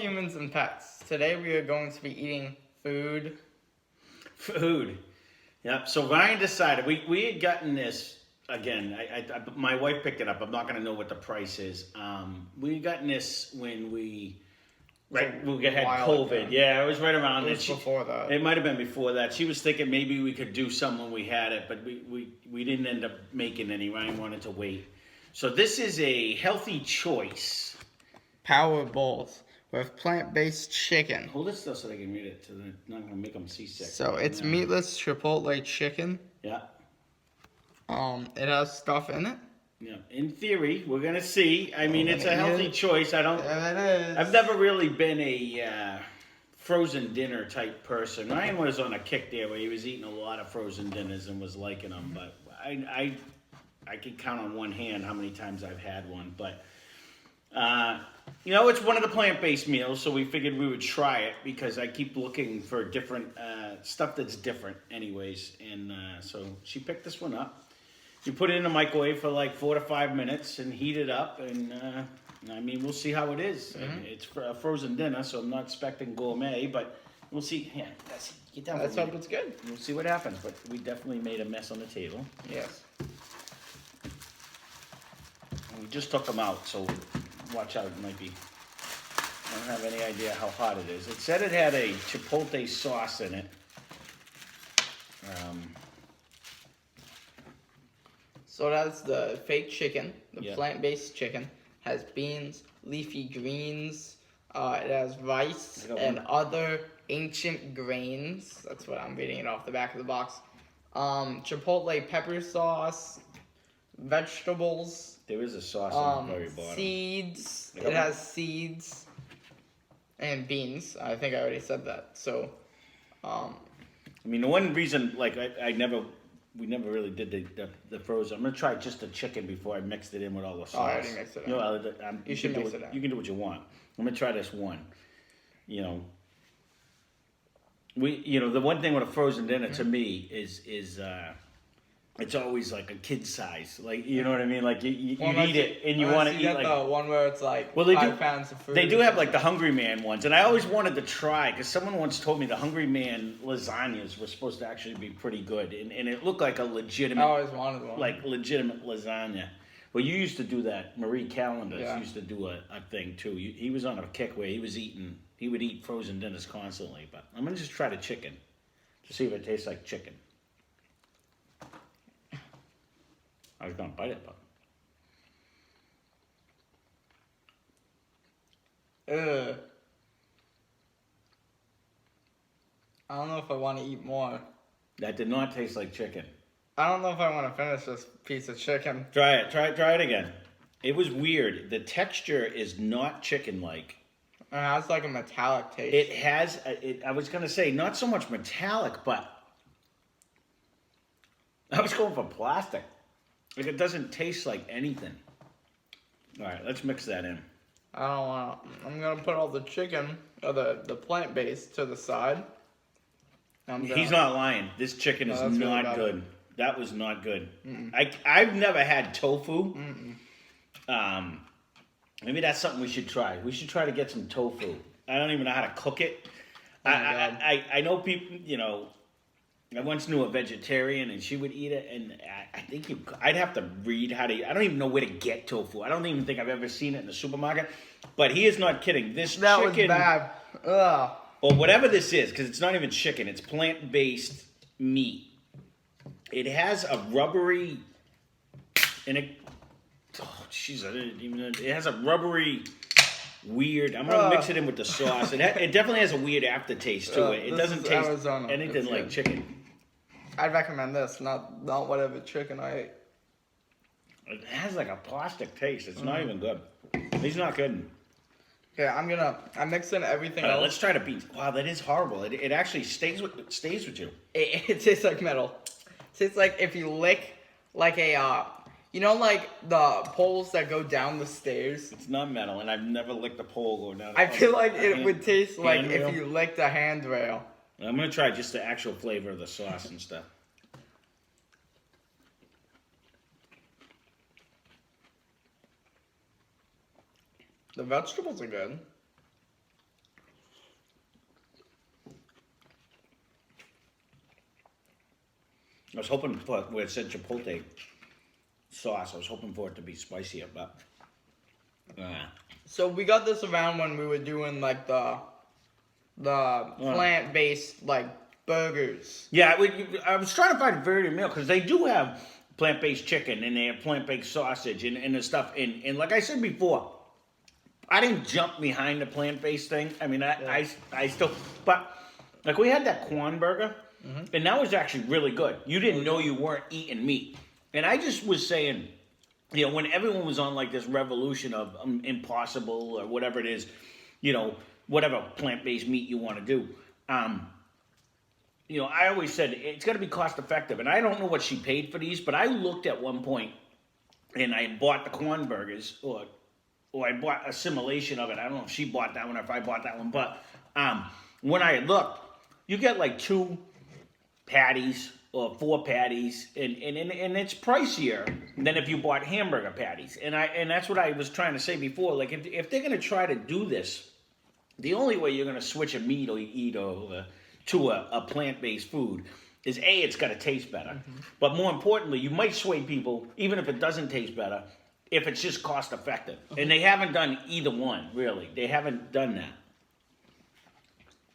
humans and pets. Today we are going to be eating food. Food. Yep. So Ryan decided we had gotten this again. My wife picked it up. I'm not going to know what the price is. We had gotten this when we had COVID. Yeah, it was right around. It was before that. It might have been before that. She was thinking maybe we could do some when we had it, but we didn't end up making any. Ryan wanted to wait. So this is a healthy choice. Power bowls with plant-based chicken. Hold this stuff so they can read it. So they're not going to make them seasick. So it's meatless chipotle chicken. Yeah. It has stuff in it. Yeah. In theory, we're gonna see. I mean, it's a healthy choice. I don't. Yeah, it is. I've never really been a frozen dinner type person. Ryan was on a kick there where he was eating a lot of frozen dinners and was liking them, but I can count on one hand how many times I've had one. But it's one of the plant-based meals, so we figured we would try it because I keep looking for different stuff that's different, anyways. And so she picked this one up. You put it in the microwave for like 4 to 5 minutes and heat it up, and I mean, we'll see how it is. Mm-hmm. It's for a frozen dinner, so I'm not expecting gourmet, but we'll see. Yeah, get down. Let's hope it's good. We'll see what happens, but we definitely made a mess on the table. Yes. And we just took them out, so watch out. It might be. I don't have any idea how hot it is. It said it had a chipotle sauce in it. So that's the fake chicken, the Yep. plant-based chicken. Has beans, leafy greens. It has rice and other ancient grains. That's what I'm reading it off the back of the box. Chipotle pepper sauce, vegetables. There is a sauce on the very bottom. Seeds. Yep. It has seeds and beans. I think I already said that. So, I mean, the one reason, like, we never really did the frozen. I'm gonna try just the chicken before I mixed it in with all the sauce. I already mixed it in. You should mix it in. You can do what you want. I'm gonna try this one. The one thing with a frozen dinner to me is it's always like a kid size. Like, you know what I mean? Like you eat it and you want to eat like the one where it's like 5 pounds of food. They do have like the Hungry Man ones, and I always wanted to try because someone once told me the Hungry Man lasagnas were supposed to actually be pretty good, and it looked like a legitimate. I always wanted one. Like legitimate lasagna. Well, you used to do that. Marie Callender's used to do a thing too. He was on a kick where he would eat frozen dinners constantly. But I'm gonna just try the chicken to see if it tastes like chicken. I was gonna bite it, but I don't know if I want to eat more. that did not taste like chicken. I don't know if I want to finish this piece of chicken. Try it again. It was weird. The texture is not chicken-like. It has like a metallic taste. It has. I was gonna say not so much metallic, but I was going for plastic. Like it doesn't taste like anything. All right, let's mix that in. I don't want to. I'm gonna put all the chicken or the plant based to the side. He's not lying. This chicken is that's really not bad. good. That was not good. I've never had tofu. Maybe that's something we should try. We should try to get some tofu. I don't even know how to cook it. I know people. I once knew a vegetarian, and she would eat it, and I think I'd have to read how to. I don't even know where to get tofu. I don't even think I've ever seen it in the supermarket. But he is not kidding. This That chicken, was bad. Ugh. or whatever this is, because it's not even chicken. It's plant-based meat. It has a rubbery, and it. Oh, jeez, I didn't even. It has a rubbery. Weird. I'm gonna mix it in with the sauce. It definitely has a weird aftertaste to it. It doesn't taste Arizona. anything like chicken. I'd recommend this, not whatever chicken I ate. It has like a plastic taste. It's not even good. He's not good. Okay, I'm mixing everything else. Let's try the beans. Wow, that is horrible. It actually stays with you. It tastes like metal. It tastes like if you lick like a like the poles that go down the stairs. It's not metal, and I've never licked a pole going down. I feel like it would taste like handrail. if you licked a handrail. I'm gonna try just the actual flavor of the sauce and stuff. The vegetables are good. I was hoping for where it said chipotle sauce. I was hoping for it to be spicier, but So we got this around when we were doing like the plant-based like burgers. yeah. I was trying to find a varied meal because they do have plant-based chicken and they have plant-based sausage and the stuff. And like I said before, I didn't jump behind the plant-based thing. I mean, I still, but like we had that Quan burger. And that was actually really good. You didn't know you weren't eating meat. And I just was saying, you know, when everyone was on like this revolution of Impossible or whatever it is, you know, whatever plant-based meat you want to do, you know, I always said it's got to be cost effective. And I don't know what she paid for these, but I looked at one point and I bought the Quan burgers or I bought a simulation of it. I don't know if she bought that one or if I bought that one. But when I looked, you get like 2 patties or 4 patties, and it's pricier than if you bought hamburger patties. And that's what I was trying to say before. Like if they're gonna try to do this, the only way you're gonna switch a meat or eat to a plant-based food is A, it's gotta taste better. But more importantly, you might sway people, even if it doesn't taste better, if it's just cost effective. And they haven't done either one, really. They haven't done that.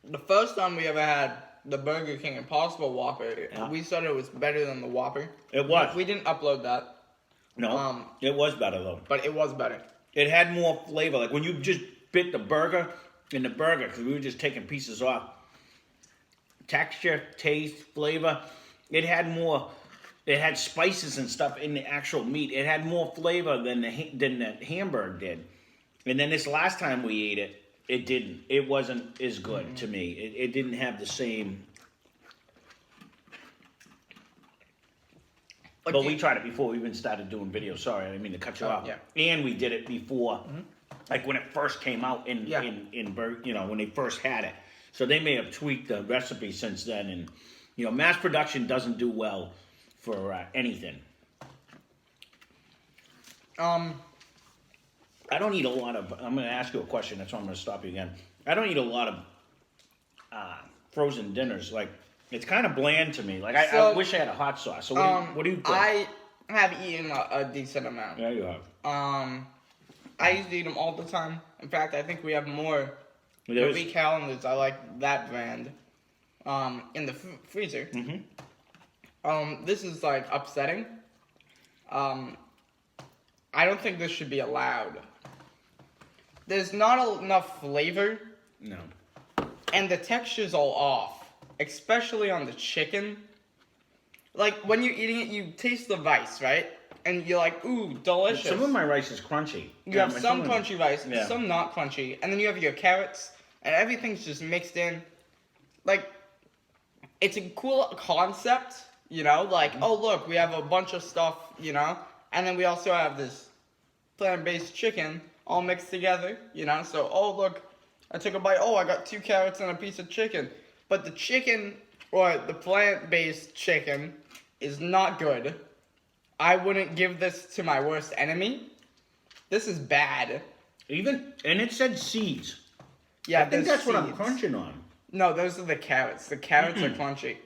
The first time we ever had the Burger King Impossible Whopper, we said it was better than the Whopper. It was. We didn't upload that. No, it was better though. But it was better. It had more flavor. Like when you just bit the burger, because we were just taking pieces off. Texture, taste, flavor. It had more. It had spices and stuff in the actual meat. It had more flavor than the hamburger did. And then this last time we ate it, it didn't. It wasn't as good to me. It didn't have the same. But we tried it before we even started doing videos. Sorry, I didn't mean to cut you off. Yeah. And we did it before, like when it first came out in you know, when they first had it. So they may have tweaked the recipe since then. And you know, mass production doesn't do well for anything. I don't eat a lot of. I'm going to ask you a question. That's why I'm going to stop you again. I don't eat a lot of frozen dinners. Like it's kind of bland to me. Like I wish I had a hot sauce. So what do you think? I have eaten a decent amount. Yeah, you have. I used to eat them all the time. In fact, I think we have more Marie Callender's. I like that brand. In the freezer. This is like upsetting. I don't think this should be allowed. There's not enough flavor. No. And the texture's all off. Especially on the chicken. Like, when you're eating it, you taste the rice, right? And you're like, ooh, delicious. Some of my rice is crunchy. You have some crunchy rice, yeah. some not crunchy. And then you have your carrots, and everything's just mixed in. Like, it's a cool concept, you know? Like, oh, look, we have a bunch of stuff, you know? And then we also have this plant-based chicken all mixed together, you know? So, oh, look, I took a bite. Oh, I got 2 carrots and a piece of chicken. But the chicken, or the plant-based chicken, is not good. I wouldn't give this to my worst enemy. This is bad. And it said seeds. Yeah, I think that's seeds. what I'm crunching on. No, those are the carrots. The carrots are crunchy.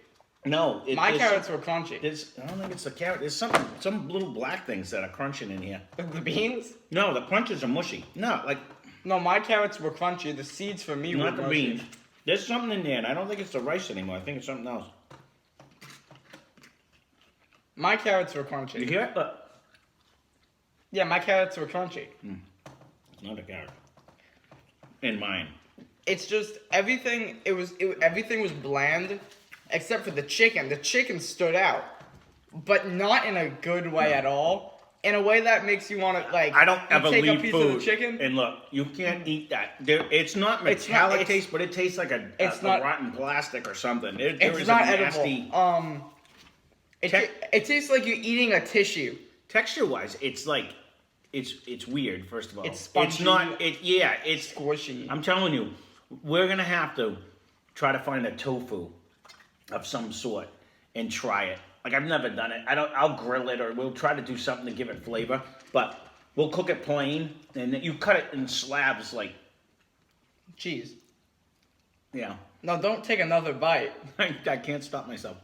No, my carrots were crunchy. I don't think it's the carrot. There's some little black things that are crunching in here. The beans? No, the crunches are mushy. No, my carrots were crunchy. The seeds for me were not the mushy. beans. There's something in there, and I don't think it's the rice anymore. I think it's something else. My carrots were crunchy. You hear it? Yeah, my carrots were crunchy. Not a carrot. In mine. It's just everything. Everything was bland, except for the chicken. The chicken stood out, but not in a good way at all. In a way that makes you want to like. I don't ever take leave a piece food. of the chicken. And look, you can't eat that. It's not metallic taste, but it tastes like a rotten plastic or something. It's not edible. It tastes like you're eating a tissue. Texture-wise, it's like it's weird. First of all, it's spongy. It's not. It's squishy. I'm telling you, we're gonna have to try to find a tofu of some sort and try it. Like I've never done it. I'll grill it or we'll try to do something to give it flavor. But we'll cook it plain and then you cut it in slabs like cheese. Yeah. No, don't take another bite. I can't stop myself.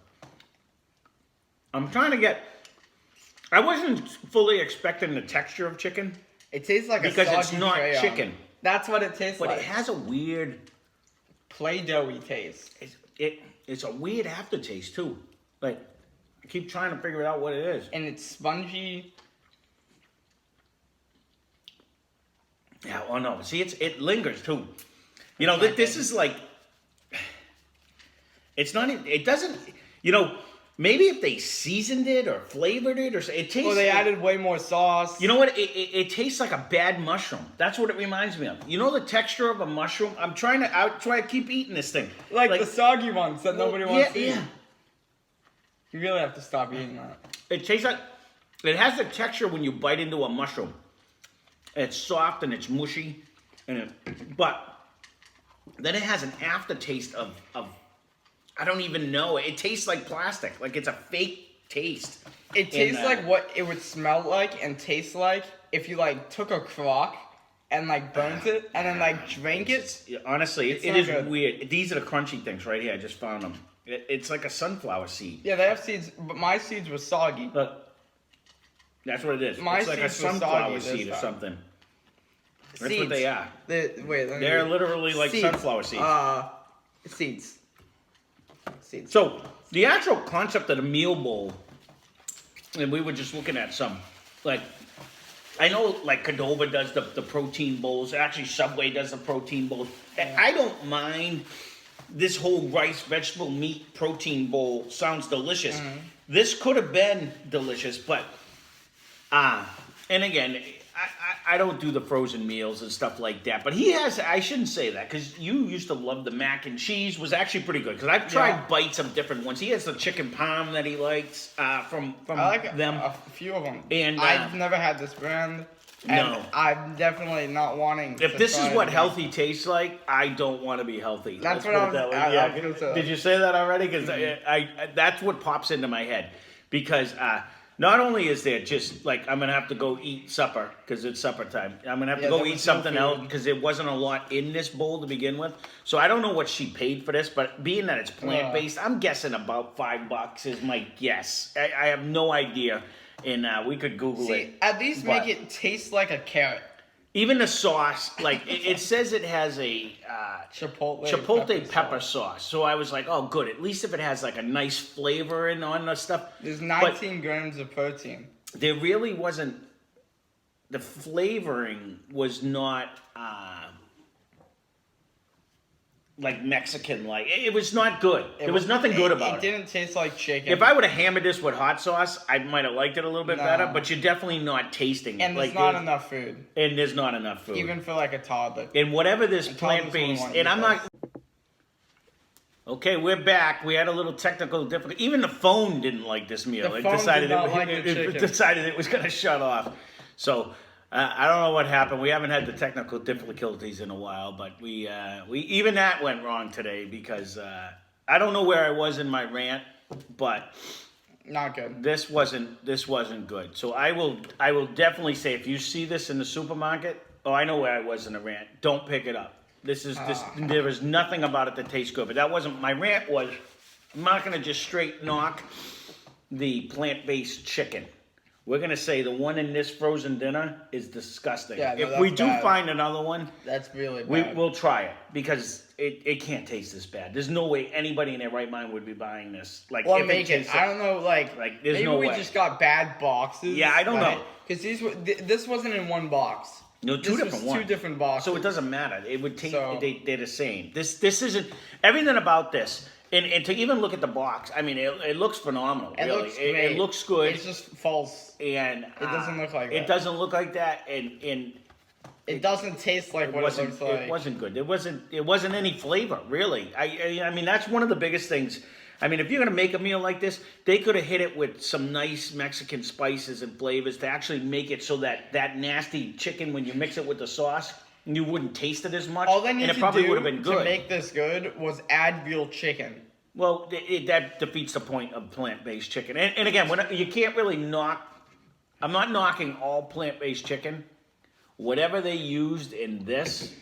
I'm trying to get. I wasn't fully expecting the texture of chicken It tastes like because a soggy it's not crayon. chicken, That's what it tastes but like. it has a weird. Play-doughy taste. It's a weird aftertaste too. Like I keep trying to figure out what it is. And it's spongy. Yeah, oh no. See, it lingers too. You know, this is like. It's not. It doesn't. You know, maybe if they seasoned it or flavored it or it tastes. Well, they added way more sauce. You know what? It tastes like a bad mushroom. That's what it reminds me of. You know the texture of a mushroom? I try to keep eating this thing. Like the soggy ones that nobody wants to eat. Yeah. You really have to stop eating that. It tastes like. It has the texture when you bite into a mushroom. It's soft and it's mushy, but then it has an aftertaste of I don't even know. It tastes like plastic, like it's a fake taste. It tastes like what it would smell like and taste like if you like took a crock and like burnt it and then like drank it. Honestly, It's it not is good. weird. These are the crunchy things right here. I just found them. It's like a sunflower seed. Yeah, they have seeds, but my seeds were soggy. Look, that's what it is. My It's like a seeds were sunflower soggy this seed or time. something. That's Seeds. what they are. Wait, let me They're read. literally like Seeds. sunflower seeds. Seeds. Seeds. So the actual concept of the meal bowl, and we were just looking at some, like, I know like Qdoba does the protein bowls. Actually, Subway does the protein bowls. I don't mind this whole rice, vegetable, meat, protein bowl. Sounds delicious. Mm-hmm. This could have been delicious, but and again, I don't do the frozen meals and stuff like that. But he has. I shouldn't say that because you used to love the mac and cheese. Was actually pretty good because I've tried bites of different ones. He has the chicken parm that he likes from I like them. a few of them. And, I've never had this brand. And No. I'm definitely not wanting. If to this try is what it. healthy tastes like, I don't want to be healthy. That's Let's what put I it was- that way. I- Yeah. I was gonna say. Did you say that already? Because I that's what pops into my head. Because not only is there just like I'm gonna have to go eat supper because it's supper time. I'm gonna have to Yeah, go there eat was no something food. else because there wasn't a lot in this bowl to begin with. So I don't know what she paid for this, but being that it's plant based, I'm guessing about $5 is my guess. I have no idea, and we could Google See, it. at least but- make it taste like a carrot. Even the sauce, like it says it has a Chipotle pepper sauce. So I was like, oh, good. At least if it has like a nice flavor and on the stuff. There's 19 grams of protein. There really wasn't. The flavoring was not like Mexican. Like it was not good. There was nothing good about It didn't taste like chicken. If I would have hammered this with hot sauce, I might have liked it a little bit No. better. But you're definitely not tasting it. and there's like not enough food, And there's not enough food. even for like a toddler. And whatever this And toddlers plant based, wouldn't and want I'm to eat not. Okay, we're back. We had a little technical difficulty. Even the phone didn't like this meal. The It phone decided did not it, like the it chicken. decided it was going to shut off. So I don't know what happened. We haven't had the technical difficulties in a while, but we even that went wrong today because I don't know where I was in my rant, but Not good. this wasn't good. So I will definitely say if you see this in the supermarket, oh, I know where I was in the rant. Don't pick it up. There was nothing about it that tastes good. But that wasn't my rant. Was I'm not gonna just straight knock the plant-based chicken. We're gonna say the one in this frozen dinner is disgusting. Yeah, no, if that's we do bad. find another one, That's really bad. we'll try it because it can't taste this bad. There's no way anybody in their right mind would be buying this. Like Or if make it. tastes I don't know. Like there's maybe no we way. just got bad boxes. Yeah, I don't know. Because these were. This wasn't in one box. No, two This different was ones. two different boxes. So it doesn't matter. It would take. So- They're the same. This isn't everything about this. And to even look at the box, I mean, it looks phenomenal. It really, looks it great. looks good. It's just false. And It doesn't look like it that. doesn't look like that. And It doesn't taste like what it wasn't. looks like. It wasn't good. It wasn't any flavor really. I mean, that's one of the biggest things. I mean, if you're gonna make a meal like this, they could have hit it with some nice Mexican spices and flavors to actually make it so that nasty chicken, when you mix it with the sauce, you wouldn't taste it as much. All they need and it to probably do would have been good. to make this good was add real chicken. Well, that defeats the point of plant-based chicken. And again, you can't really knock. I'm not knocking all plant-based chicken. Whatever they used in this,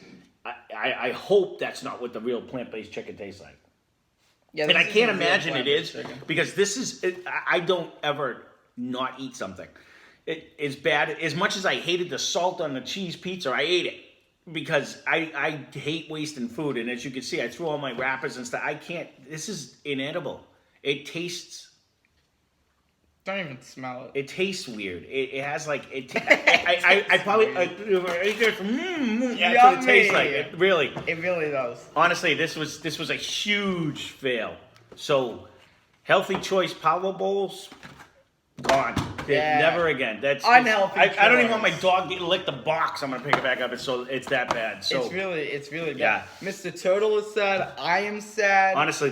I hope that's not what the real plant-based chicken tastes like. Yeah, and I this can't isn't real imagine it is plant-based chicken. because this is. I don't ever not eat something. It is bad. As much as I hated the salt on the cheese pizza, I ate it because I hate wasting food. And as you can see, I threw all my wrappers and stuff. I can't. This is inedible. It tastes. Don't even smell it. It tastes weird. It has like it. I probably that's what it tastes like. It really. It really does. Honestly, this was a huge fail. So, Healthy Choice Power Bowls, gone. Yeah. Never again. That's Unhealthy I don't even want choice. my dog to lick the box. I'm gonna pick it back up. It's that bad. So It's really bad. Yeah. Mr. Turtle is sad. I am sad. honestly,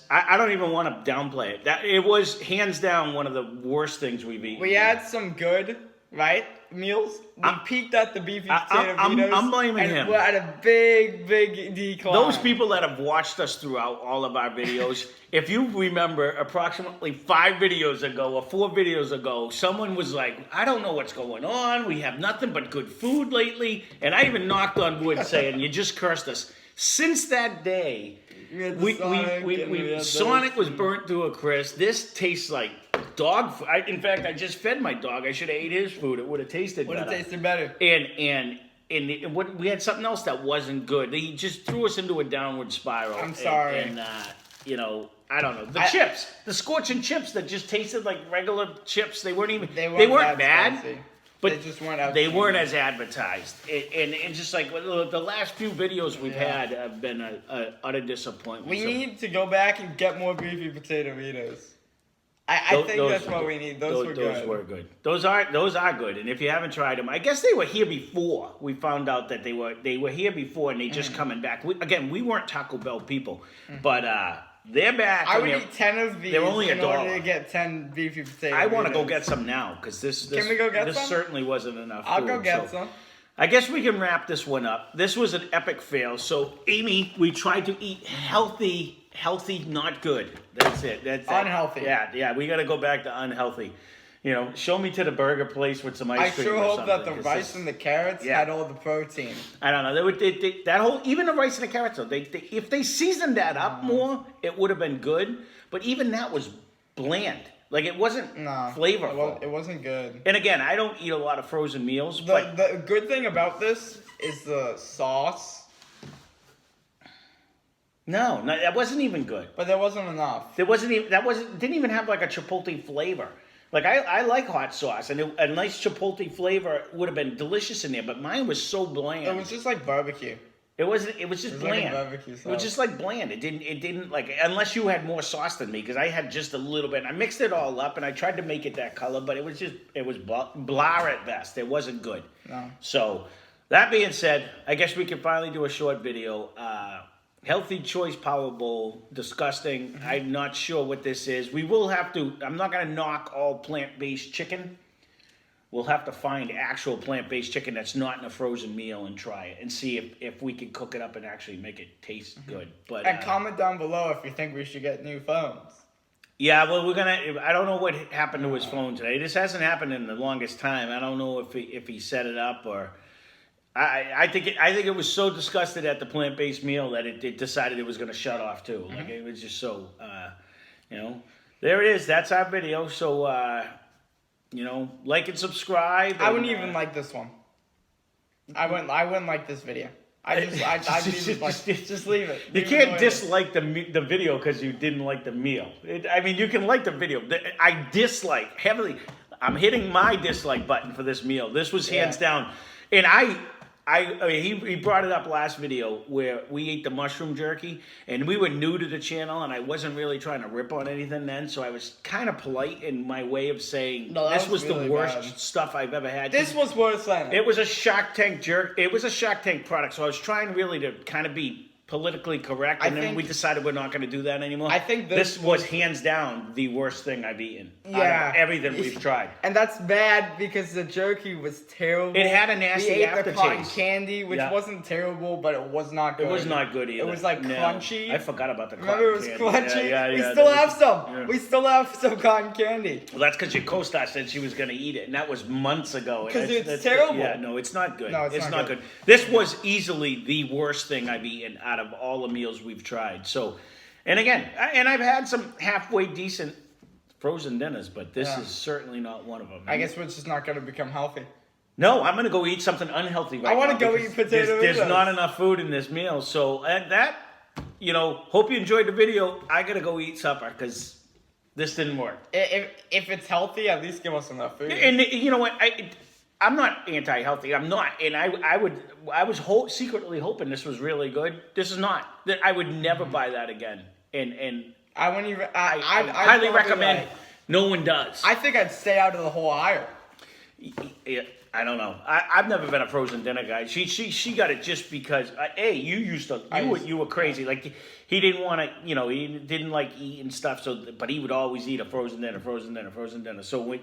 I don't even want to downplay it. That it was hands down one of the worst things we've eaten. We had some good, right, meals. We peaked at the beefy potato Vitos. I'm blaming and him. We're at a big decline. Those people that have watched us throughout all of our videos, if you remember approximately 5 videos ago or 4 videos ago, someone was like, I don't know what's going on. We have nothing but good food lately. And I even knocked on wood saying, you just cursed us. Since that day, We had the Sonic, and we had Sonic was burnt to a crisp. This tastes like dog food. In fact, I just fed my dog. I should have ate his food. It would have tasted Would better. have tasted better. And what we had something else that wasn't good. They just threw us into a downward spiral. I'm sorry. And I don't know. The chips, the scorching chips that just tasted like regular chips. They weren't even. They weren't bad. Spicy. But they just weren't. They weren't as advertised. And just like the last few videos we've had have been a utter disappointment. We need to go back and get more beefy potato Vitos. I think that's what we need. Those were good. Those were good. Those are good. And if you haven't tried them, I guess they were here before. We found out that they were here before, and they just coming back. We weren't Taco Bell people, but they're back. I would eat 10 of these. They're only in $1. order to get 10 beefy potato. I want to go Vitos. get some now because this. Can we go get this some? certainly wasn't enough. I'll food, go get so. some. I guess we can wrap this one up. This was an epic fail. So, Amy, we tried to eat healthy, not good. That's it. That's Unhealthy. Yeah. We got to go back to unhealthy. Show me to the burger place with some I ice cream. sure or hope that the something, 'cause rice and the carrots had all the protein. I don't know. That whole even the rice and the carrots. Though, if they seasoned that up more, it would have been good. But even that was bland. Like it wasn't flavorful. It wasn't good. And again, I don't eat a lot of frozen meals. The good thing about this is the sauce. No, that wasn't even good. But there wasn't enough. Didn't even have like a chipotle flavor. Like I like hot sauce, and a nice chipotle flavor would have been delicious in there. But mine was so bland. It was just like barbecue. It was just bland. Like a barbecue sauce. It was just like bland. It didn't like unless you had more sauce than me because I had just a little bit. I mixed it all up and I tried to make it that color, but it was blah at best. It wasn't good. No. So that being said, I guess we can finally do a short video. Healthy Choice Power Bowl, disgusting. Mm-hmm. I'm not sure what this is. We will have to. I'm not going to knock all plant-based chicken. We'll have to find actual plant-based chicken that's not in a frozen meal and try it and see if we can cook it up and actually make it taste good. But And comment down below if you think we should get new phones. yeah, well, I don't know what happened to his phone today. This hasn't happened in the longest time. I don't know if he set it up or. I think it was so disgusted at the plant-based meal that it decided it was going to shut off too. Like it was just so, there it is. That's our video. So, like and subscribe. I wouldn't even like this one. I wouldn't like this video. I'd just leave it. You can't dislike the video because you didn't like the meal. You can like the video. I dislike heavily. I'm hitting my dislike button for this meal. This was hands down, and he brought it up last video where we ate the mushroom jerky and we were new to the channel and I wasn't really trying to rip on anything then, so I was kind of polite in my way of saying this was really the worst stuff I've ever had. This was worse than it was a Shark Tank jerk. It was a Shark Tank product, so I was trying really to kind of be politically correct, and then we decided we're not going to do that anymore. I think this was hands down the worst thing I've eaten. Yeah, out of everything we've tried, and that's bad because the jerky was terrible. It had a nasty aftertaste. The cotton candy, which wasn't terrible, but it was not good. It was not good either. It was like crunchy. I forgot about the cotton candy. Remember, it was crunchy. Yeah, we still have some. Yeah. We still have some cotton candy. Well, that's because your co-star said she was going to eat it, and that was months ago. Because it's terrible. Yeah, no, it's not good. No, it's not good. This was easily the worst thing I've eaten out of all the meals we've tried. So, And again, and I've had some halfway decent frozen dinners, but this Yeah. is certainly not one of them. I guess we're just not going to become healthy. No, I'm going to go eat something unhealthy right now. I want to go because eat potato There's noodles. not enough food in this meal. So at that, hope you enjoyed the video. I got to go eat supper because this didn't work. If it's healthy, at least give us enough food. And you know what? I'm not anti-healthy. I'm not, and I was secretly hoping this was really good. This is not. That I would never buy that again. And I wouldn't even. I I'd highly probably, recommend. like, No one does. I think I'd stay out of the whole aisle. Yeah, I don't know. I've never been a frozen dinner guy. She got it just because. You used to. You were crazy. Like he didn't want to. He didn't like eating stuff. So, but he would always eat a frozen dinner. So when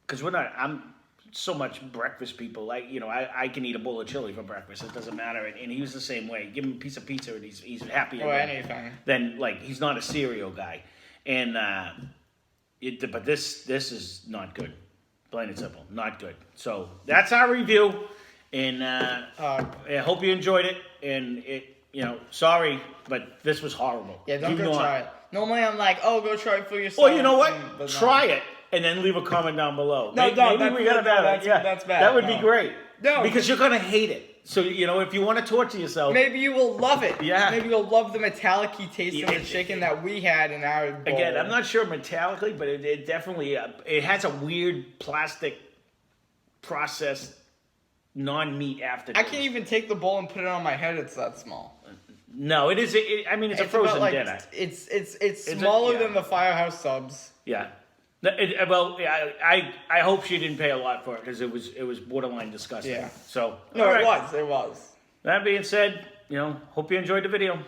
because we're not. I'm so much breakfast people. I can eat a bowl of chili for breakfast. It doesn't matter. And he was the same way. Give him a piece of pizza and he's happy. Or anything. Then he's not a cereal guy, and but this is not good. Plain and simple, not good. So that's our review, and I hope you enjoyed it. And sorry, but this was horrible. Yeah, don't Do go not. try it. Normally I'm like, oh, go try it for yourself. Well, you know what? But no. Try it and then leave a comment down below. No, maybe we got a better. that's bad. That would be No. great. No. Because you're gonna hate it. So if you want to torture yourself, Maybe you will love it. Yeah. Maybe you'll love the metallic-y taste Yeah, of the chicken that we had in our bowl. again, I'm not sure metallically, but it definitely it has a weird plastic processed non-meat aftertaste. I can't even take the bowl and put it on my head. It's that small. No, it is. It's a frozen about, dinner. It's smaller than the Firehouse subs. Yeah. I hope she didn't pay a lot for it because it was borderline disgusting. Yeah. So No, all right. it was. That being said, hope you enjoyed the video.